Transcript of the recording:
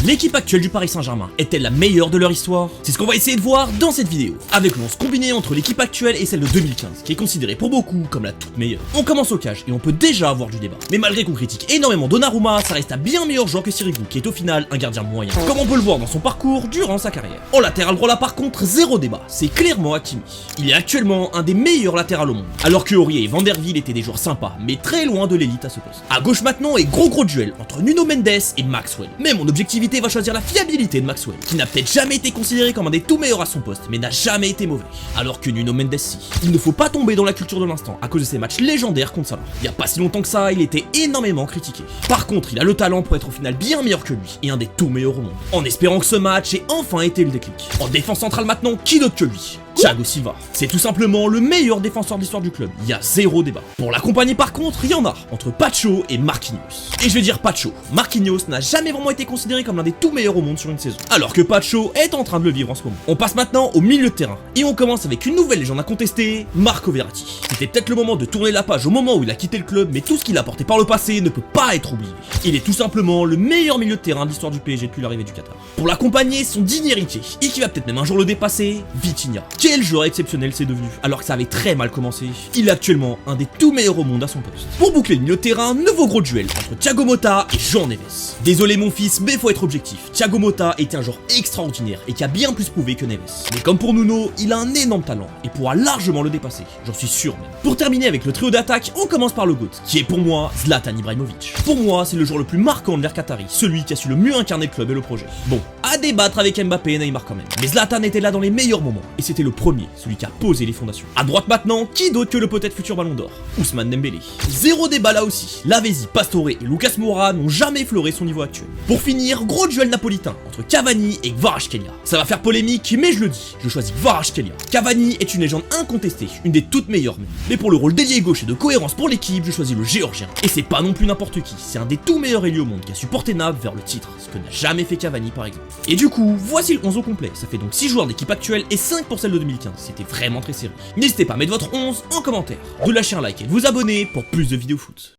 L'équipe actuelle du Paris Saint-Germain est-elle la meilleure de leur histoire? C'est ce qu'on va essayer de voir dans cette vidéo, avec le 11 combiné entre l'équipe actuelle et celle de 2015, qui est considérée pour beaucoup comme la toute meilleure. On commence au cage et on peut déjà avoir du débat. Mais malgré qu'on critique énormément Donnarumma, ça reste un bien meilleur joueur que Sirigu, qui est au final un gardien moyen, comme on peut le voir dans son parcours durant sa carrière. En latéral droit là par contre, zéro débat, c'est clairement Hakimi. Il est actuellement un des meilleurs latérales au monde, alors que Aurier et Van der Wiel étaient des joueurs sympas, mais très loin de l'élite à ce poste. À gauche maintenant est gros duel entre Nuno Mendes et Maxwell. Mais mon objectivité va choisir la fiabilité de Maxwell, qui n'a peut-être jamais été considéré comme un des tout meilleurs à son poste, mais n'a jamais été mauvais. Alors que Nuno Mendes si. Il ne faut pas tomber dans la culture de l'instant à cause de ses matchs légendaires contre Salah. Il y a pas si longtemps que ça, il était énormément critiqué. Par contre, il a le talent pour être au final bien meilleur que lui, et un des tout meilleurs au monde. En espérant que ce match ait enfin été le déclic. En défense centrale maintenant, qui d'autre que lui? Thiago Silva. C'est tout simplement le meilleur défenseur de l'histoire du club, il y a zéro débat. Pour l'accompagner par contre, il y en a, entre Pacho et Marquinhos. Et je vais dire Pacho, Marquinhos n'a jamais vraiment été considéré comme l'un des tout meilleurs au monde sur une saison, alors que Pacho est en train de le vivre en ce moment. On passe maintenant au milieu de terrain, et on commence avec une nouvelle légende incontestée, Marco Verratti. C'était peut-être le moment de tourner la page au moment où il a quitté le club, mais tout ce qu'il a apporté par le passé ne peut pas être oublié. Il est tout simplement le meilleur milieu de terrain de l'histoire du PSG depuis l'arrivée du Qatar. Pour l'accompagner, son digne héritier, et qui va peut-être même un jour le dépasser, Vitinha. Quel joueur exceptionnel c'est devenu, alors que ça avait très mal commencé. Il est actuellement un des tout meilleurs au monde à son poste. Pour boucler le milieu de terrain, nouveau gros duel entre Thiago Motta et João Neves. Désolé mon fils, mais faut être objectif. Thiago Motta était un joueur extraordinaire et qui a bien plus prouvé que Neves. Mais comme pour Nuno, il a un énorme talent et pourra largement le dépasser, j'en suis sûr même. Pour terminer avec le trio d'attaque, on commence par le GOAT, qui est pour moi Zlatan Ibrahimovic. Pour moi, c'est le joueur le plus marquant de l'ère qatari, celui qui a su le mieux incarner le club et le projet. Bon, à débattre avec Mbappé et Neymar quand même. Mais Zlatan était là dans les meilleurs moments, et c'était le premier, celui qui a posé les fondations. À droite maintenant, qui d'autre que le peut-être futur Ballon d'Or? Ousmane Dembélé. Zéro débat là aussi. Lavezzi, Pastore et Lucas Moura n'ont jamais effleuré son niveau actuel. Pour finir, gros duel napolitain entre Cavani et Kvaratskhelia. Ça va faire polémique, mais je le dis, je choisis Kvaratskhelia. Cavani est une légende incontestée, une des toutes meilleures même. Mais pour le rôle d'ailier gauche et de cohérence pour l'équipe, je choisis le Géorgien. Et c'est pas non plus n'importe qui, c'est un des tout meilleurs ailiers au monde qui a su porter Naples vers le titre, ce que n'a jamais fait Cavani par exemple. Et du coup, voici le 11 au complet. Ça fait donc 6 joueurs d'équipe actuelle et 5 pour celle de 2015. C'était vraiment très serré. N'hésitez pas à mettre votre 11 en commentaire, de lâcher un like et de vous abonner pour plus de vidéos foot.